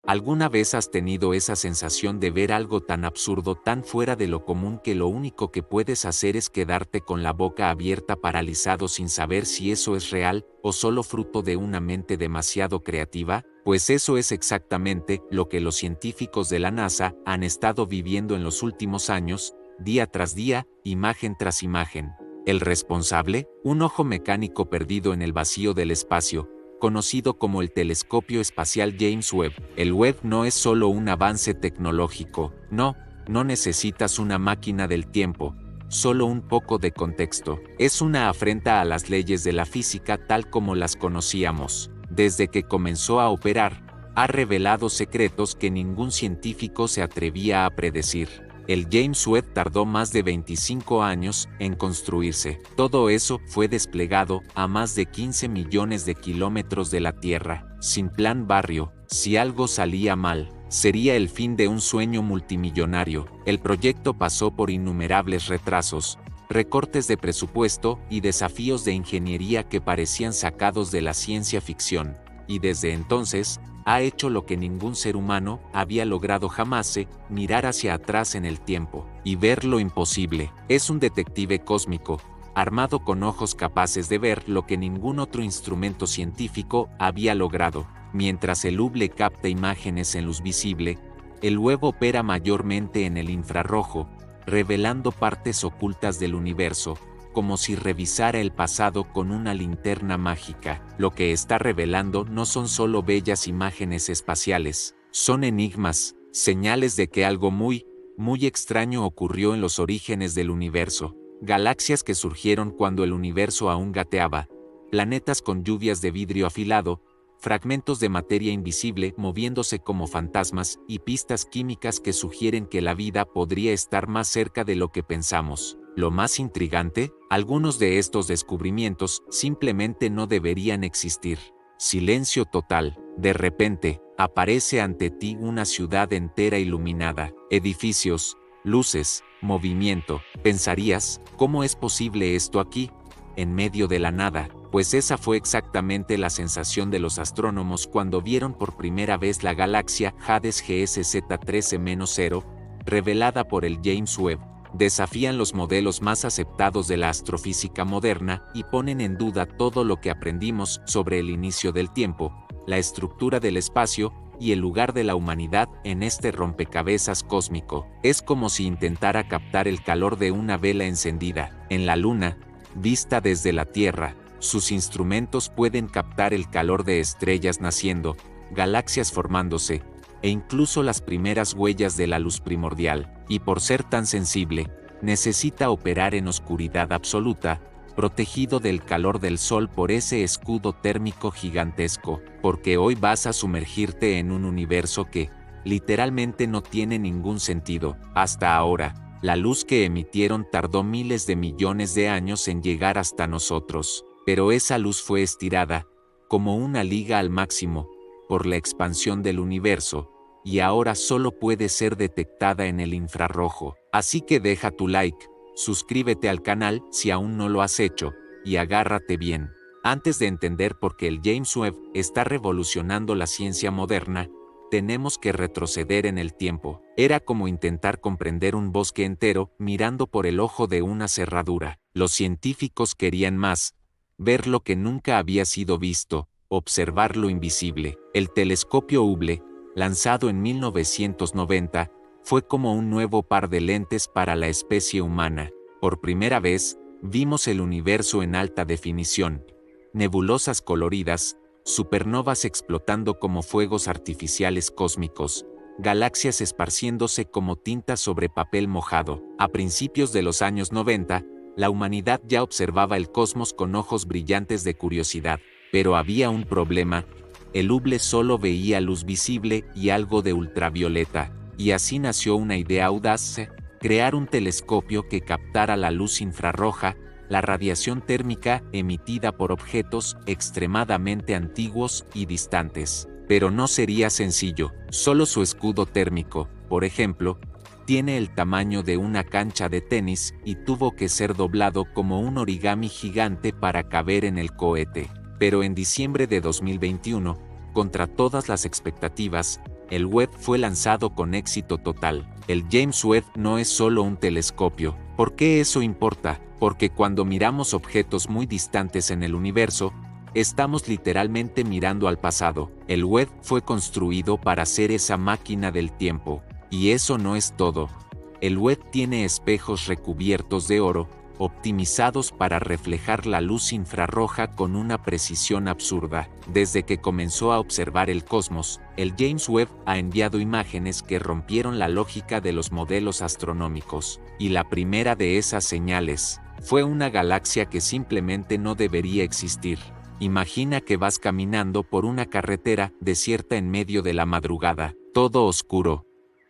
¿Alguna vez has tenido esa sensación de ver algo tan absurdo, tan fuera de lo común que lo único que puedes hacer es quedarte con la boca abierta paralizado sin saber si eso es real o solo fruto de una mente demasiado creativa? Pues eso es exactamente lo que los científicos de la NASA han estado viviendo en los últimos años, día tras día, imagen tras imagen. ¿El responsable? Un ojo mecánico perdido en el vacío del espacio, conocido como el telescopio espacial James Webb. El Webb no es solo un avance tecnológico, no necesitas una máquina del tiempo, solo un poco de contexto. Es una afrenta a las leyes de la física tal como las conocíamos. Desde que comenzó a operar, ha revelado secretos que ningún científico se atrevía a predecir. El James Webb tardó más de 25 años en construirse. Todo eso fue desplegado a más de 15 millones de kilómetros de la Tierra, sin plan barrio. Si algo salía mal, sería el fin de un sueño multimillonario. El proyecto pasó por innumerables retrasos, recortes de presupuesto y desafíos de ingeniería que parecían sacados de la ciencia ficción. Y desde entonces, ha hecho lo que ningún ser humano había logrado jamás, mirar hacia atrás en el tiempo y ver lo imposible. Es un detective cósmico, armado con ojos capaces de ver lo que ningún otro instrumento científico había logrado. Mientras el Hubble capta imágenes en luz visible, el Webb opera mayormente en el infrarrojo, revelando partes ocultas del universo, como si revisara el pasado con una linterna mágica. Lo que está revelando no son solo bellas imágenes espaciales, son enigmas, señales de que algo muy extraño ocurrió en los orígenes del universo. Galaxias que surgieron cuando el universo aún gateaba, planetas con lluvias de vidrio afilado, fragmentos de materia invisible moviéndose como fantasmas y pistas químicas que sugieren que la vida podría estar más cerca de lo que pensamos. Lo más intrigante, algunos de estos descubrimientos simplemente no deberían existir. Silencio total. De repente, aparece ante ti una ciudad entera iluminada, edificios, luces, movimiento. Pensarías, ¿cómo es posible esto aquí, en medio de la nada? Pues esa fue exactamente la sensación de los astrónomos cuando vieron por primera vez la galaxia Hades GSZ 13-0, revelada por el James Webb. Desafían los modelos más aceptados de la astrofísica moderna y ponen en duda todo lo que aprendimos sobre el inicio del tiempo, la estructura del espacio y el lugar de la humanidad en este rompecabezas cósmico. Es como si intentara captar el calor de una vela encendida. En la Luna, vista desde la Tierra, sus instrumentos pueden captar el calor de estrellas naciendo, galaxias formándose, e incluso las primeras huellas de la luz primordial, y por ser tan sensible, necesita operar en oscuridad absoluta, protegido del calor del sol por ese escudo térmico gigantesco, porque hoy vas a sumergirte en un universo que, literalmente no tiene ningún sentido. Hasta ahora, la luz que emitieron tardó miles de millones de años en llegar hasta nosotros, pero esa luz fue estirada, como una liga al máximo, por la expansión del universo, y ahora solo puede ser detectada en el infrarrojo. Así que deja tu like, suscríbete al canal si aún no lo has hecho, y agárrate bien. Antes de entender por qué el James Webb está revolucionando la ciencia moderna, tenemos que retroceder en el tiempo. Era como intentar comprender un bosque entero mirando por el ojo de una cerradura. Los científicos querían más, ver lo que nunca había sido visto, observar lo invisible. El telescopio Hubble, lanzado en 1990, fue como un nuevo par de lentes para la especie humana. Por primera vez, vimos el universo en alta definición, nebulosas coloridas, supernovas explotando como fuegos artificiales cósmicos, galaxias esparciéndose como tinta sobre papel mojado. A principios de los años 90, la humanidad ya observaba el cosmos con ojos brillantes de curiosidad. Pero había un problema, el Hubble solo veía luz visible y algo de ultravioleta, y así nació una idea audaz, crear un telescopio que captara la luz infrarroja, la radiación térmica emitida por objetos extremadamente antiguos y distantes. Pero no sería sencillo, solo su escudo térmico, por ejemplo, tiene el tamaño de una cancha de tenis y tuvo que ser doblado como un origami gigante para caber en el cohete. Pero en diciembre de 2021, contra todas las expectativas, el Webb fue lanzado con éxito total. El James Webb no es solo un telescopio. ¿Por qué eso importa? Porque cuando miramos objetos muy distantes en el universo, estamos literalmente mirando al pasado. El Webb fue construido para ser esa máquina del tiempo. Y eso no es todo. El Webb tiene espejos recubiertos de oro, optimizados para reflejar la luz infrarroja con una precisión absurda. Desde que comenzó a observar el cosmos, el James Webb ha enviado imágenes que rompieron la lógica de los modelos astronómicos, y la primera de esas señales fue una galaxia que simplemente no debería existir. Imagina que vas caminando por una carretera desierta en medio de la madrugada, todo oscuro.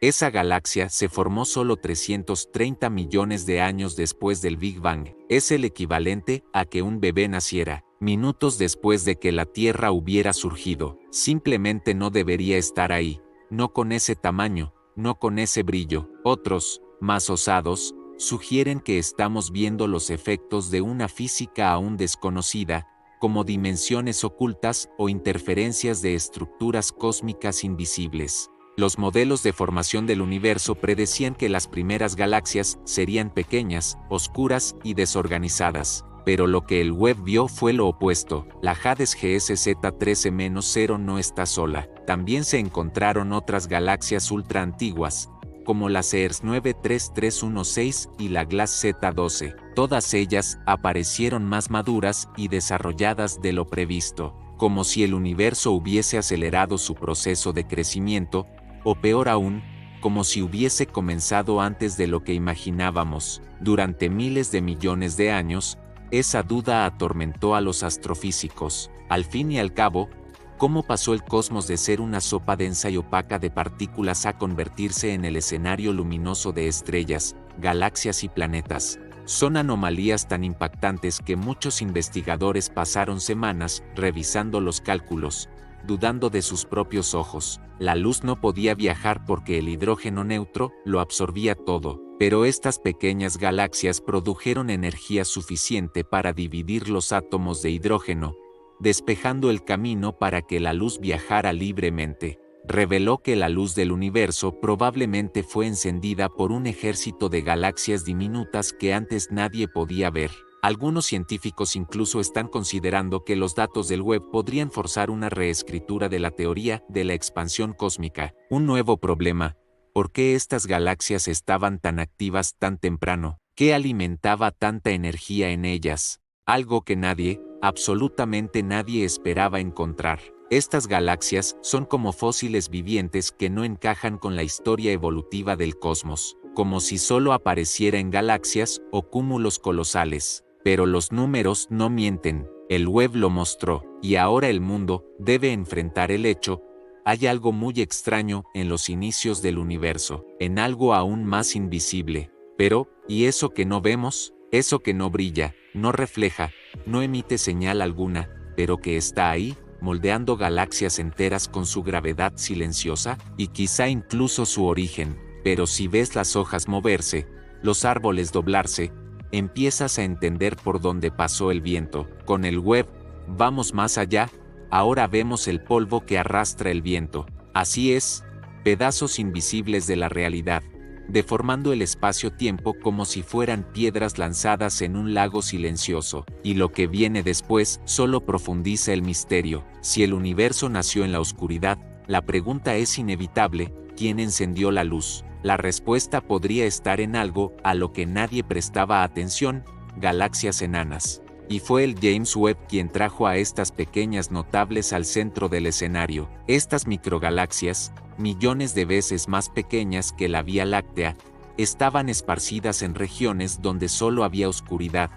Esa galaxia se formó solo 330 millones de años después del Big Bang. Es el equivalente a que un bebé naciera, minutos después de que la Tierra hubiera surgido. Simplemente no debería estar ahí, no con ese tamaño, no con ese brillo. Otros, más osados, sugieren que estamos viendo los efectos de una física aún desconocida, como dimensiones ocultas o interferencias de estructuras cósmicas invisibles. Los modelos de formación del universo predecían que las primeras galaxias serían pequeñas, oscuras y desorganizadas, pero lo que el Webb vio fue lo opuesto. La Hades GSZ-13-0 no está sola. También se encontraron otras galaxias ultra antiguas, como la CEERS 93316 y la GLASS Z12. Todas ellas aparecieron más maduras y desarrolladas de lo previsto, como si el universo hubiese acelerado su proceso de crecimiento, o peor aún, como si hubiese comenzado antes de lo que imaginábamos. Durante miles de millones de años, esa duda atormentó a los astrofísicos. Al fin y al cabo, ¿cómo pasó el cosmos de ser una sopa densa y opaca de partículas a convertirse en el escenario luminoso de estrellas, galaxias y planetas? Son anomalías tan impactantes que muchos investigadores pasaron semanas revisando los cálculos, dudando de sus propios ojos. La luz no podía viajar porque el hidrógeno neutro lo absorbía todo, pero estas pequeñas galaxias produjeron energía suficiente para dividir los átomos de hidrógeno, despejando el camino para que la luz viajara libremente. Reveló que la luz del universo probablemente fue encendida por un ejército de galaxias diminutas que antes nadie podía ver. Algunos científicos incluso están considerando que los datos del Webb podrían forzar una reescritura de la teoría de la expansión cósmica. Un nuevo problema: ¿por qué estas galaxias estaban tan activas tan temprano? ¿Qué alimentaba tanta energía en ellas? Algo que nadie, absolutamente nadie esperaba encontrar. Estas galaxias son como fósiles vivientes que no encajan con la historia evolutiva del cosmos, como si solo apareciera en galaxias o cúmulos colosales. Pero los números no mienten, el Webb lo mostró, y ahora el mundo debe enfrentar el hecho: hay algo muy extraño en los inicios del universo, en algo aún más invisible. Pero, ¿y eso que no vemos? Eso que no brilla, no refleja, no emite señal alguna, pero que está ahí, moldeando galaxias enteras con su gravedad silenciosa, y quizá incluso su origen. Pero si ves las hojas moverse, los árboles doblarse, empiezas a entender por dónde pasó el viento. Con el Webb, vamos más allá. Ahora vemos el polvo que arrastra el viento. Así es, pedazos invisibles de la realidad, deformando el espacio-tiempo como si fueran piedras lanzadas en un lago silencioso. Y lo que viene después solo profundiza el misterio. Si el universo nació en la oscuridad, la pregunta es inevitable: ¿quién encendió la luz? La respuesta podría estar en algo a lo que nadie prestaba atención: galaxias enanas. Y fue el James Webb quien trajo a estas pequeñas notables al centro del escenario. Estas microgalaxias, millones de veces más pequeñas que la Vía Láctea, estaban esparcidas en regiones donde solo había oscuridad,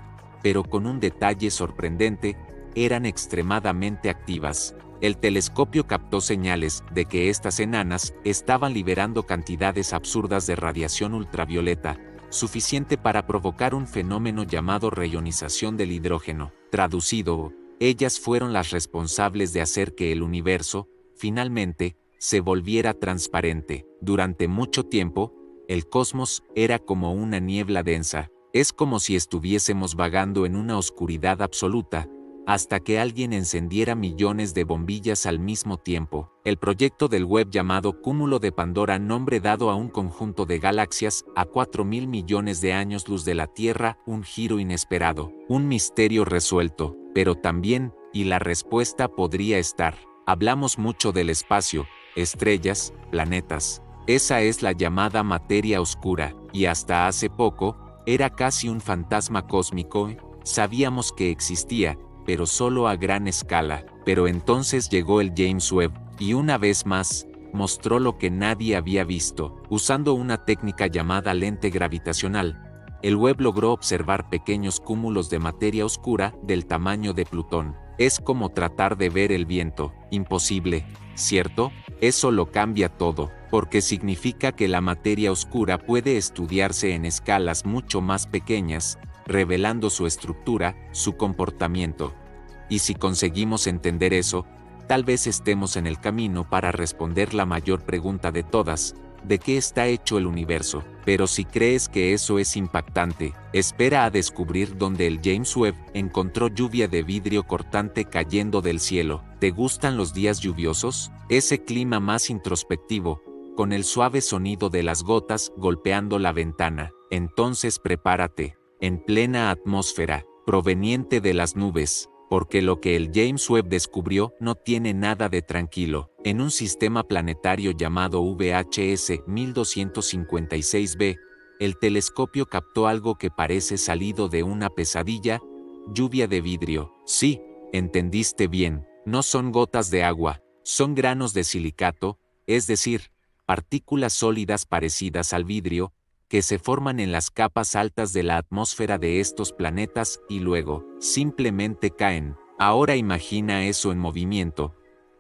pero con un detalle sorprendente: eran extremadamente activas. El telescopio captó señales de que estas enanas estaban liberando cantidades absurdas de radiación ultravioleta, suficiente para provocar un fenómeno llamado reionización del hidrógeno. Traducido, ellas fueron las responsables de hacer que el universo, finalmente, se volviera transparente. Durante mucho tiempo, el cosmos era como una niebla densa. Es como si estuviésemos vagando en una oscuridad absoluta, hasta que alguien encendiera millones de bombillas al mismo tiempo. El proyecto del web llamado Cúmulo de Pandora, nombre dado a un conjunto de galaxias a 4.000 millones de años luz de la Tierra, un giro inesperado, un misterio resuelto, pero también, y la respuesta podría estar. Hablamos mucho del espacio, estrellas, planetas. Esa es la llamada materia oscura, y hasta hace poco, era casi un fantasma cósmico. Sabíamos que existía, pero solo a gran escala. Pero entonces llegó el James Webb, y una vez más, mostró lo que nadie había visto. Usando una técnica llamada lente gravitacional, el Webb logró observar pequeños cúmulos de materia oscura del tamaño de Plutón. Es como tratar de ver el viento. Imposible, ¿cierto? Eso lo cambia todo, porque significa que la materia oscura puede estudiarse en escalas mucho más pequeñas, revelando su estructura, su comportamiento. Y si conseguimos entender eso, tal vez estemos en el camino para responder la mayor pregunta de todas: ¿de qué está hecho el universo? Pero si crees que eso es impactante, espera a descubrir dónde el James Webb encontró lluvia de vidrio cortante cayendo del cielo. ¿Te gustan los días lluviosos? Ese clima más introspectivo, con el suave sonido de las gotas golpeando la ventana. Entonces prepárate, en plena atmósfera, proveniente de las nubes, porque lo que el James Webb descubrió no tiene nada de tranquilo. En un sistema planetario llamado VHS 1256b, el telescopio captó algo que parece salido de una pesadilla: lluvia de vidrio. Sí, entendiste bien, no son gotas de agua, son granos de silicato, es decir, partículas sólidas parecidas al vidrio, que se forman en las capas altas de la atmósfera de estos planetas y luego, simplemente caen. Ahora imagina eso en movimiento.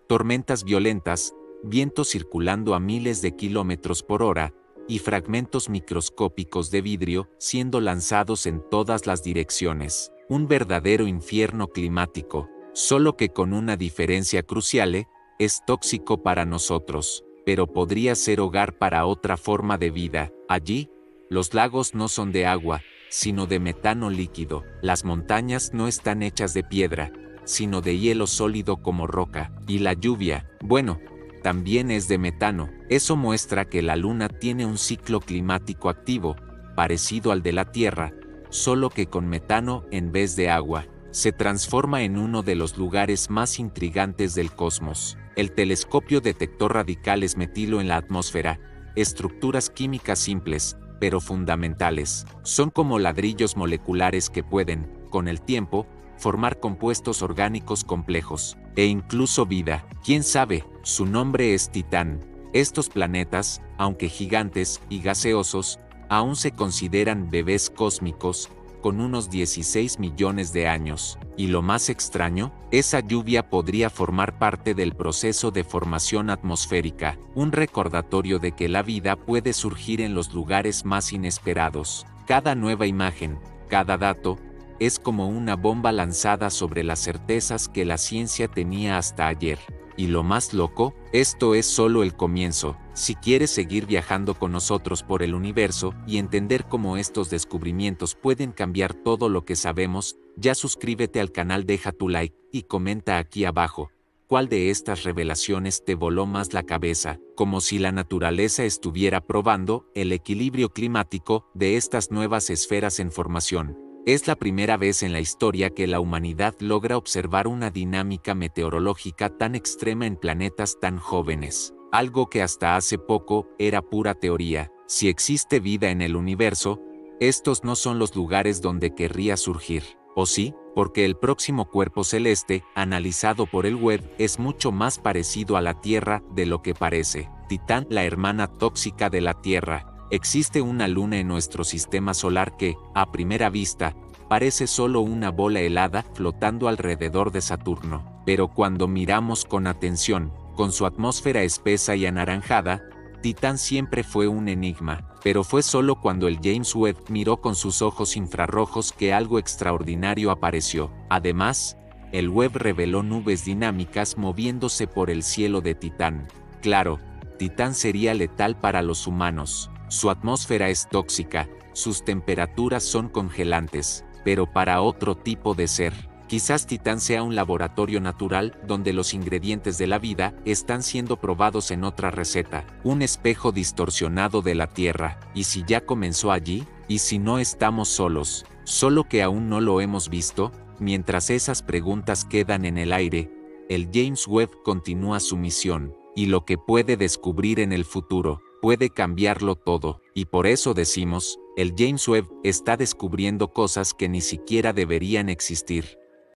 Tormentas violentas, viento circulando a miles de kilómetros por hora, y fragmentos microscópicos de vidrio siendo lanzados en todas las direcciones. Un verdadero infierno climático, solo que con una diferencia crucial: es tóxico para nosotros, pero podría ser hogar para otra forma de vida. Allí, los lagos no son de agua, sino de metano líquido. Las montañas no están hechas de piedra, sino de hielo sólido como roca. Y la lluvia, bueno, también es de metano. Eso muestra que la Luna tiene un ciclo climático activo, parecido al de la Tierra, solo que con metano en vez de agua. Se transforma en uno de los lugares más intrigantes del cosmos. El telescopio detectó radicales metilo en la atmósfera, estructuras químicas simples, pero fundamentales. Son como ladrillos moleculares que pueden, con el tiempo, formar compuestos orgánicos complejos, e incluso vida. ¿Quién sabe? Su nombre es Titán. Estos planetas, aunque gigantes y gaseosos, aún se consideran bebés cósmicos, con unos 16 millones de años. Y lo más extraño, esa lluvia podría formar parte del proceso de formación atmosférica, un recordatorio de que la vida puede surgir en los lugares más inesperados. Cada nueva imagen, cada dato, es como una bomba lanzada sobre las certezas que la ciencia tenía hasta ayer. Y lo más loco, esto es solo el comienzo. Si quieres seguir viajando con nosotros por el universo y entender cómo estos descubrimientos pueden cambiar todo lo que sabemos, ya suscríbete al canal, deja tu like y comenta aquí abajo cuál de estas revelaciones te voló más la cabeza, como si la naturaleza estuviera probando el equilibrio climático de estas nuevas esferas en formación. Es la primera vez en la historia que la humanidad logra observar una dinámica meteorológica tan extrema en planetas tan jóvenes, algo que hasta hace poco era pura teoría. Si existe vida en el universo, estos no son los lugares donde querría surgir, ¿o sí? Porque el próximo cuerpo celeste, analizado por el Webb, es mucho más parecido a la Tierra de lo que parece. Titán, la hermana tóxica de la Tierra. Existe una luna en nuestro sistema solar que, a primera vista, parece solo una bola helada flotando alrededor de Saturno. Pero cuando miramos con atención, con su atmósfera espesa y anaranjada, Titán siempre fue un enigma. Pero fue solo cuando el James Webb miró con sus ojos infrarrojos que algo extraordinario apareció. Además, el Webb reveló nubes dinámicas moviéndose por el cielo de Titán. Claro, Titán sería letal para los humanos. Su atmósfera es tóxica, sus temperaturas son congelantes, pero para otro tipo de ser. Quizás Titán sea un laboratorio natural donde los ingredientes de la vida están siendo probados en otra receta, un espejo distorsionado de la Tierra. ¿Y si ya comenzó allí? ¿Y si no estamos solos? Solo que aún no lo hemos visto. Mientras esas preguntas quedan en el aire, el James Webb continúa su misión, y lo que puede descubrir en el futuro puede cambiarlo todo, y por eso decimos, el James Webb está descubriendo cosas que ni siquiera deberían existir.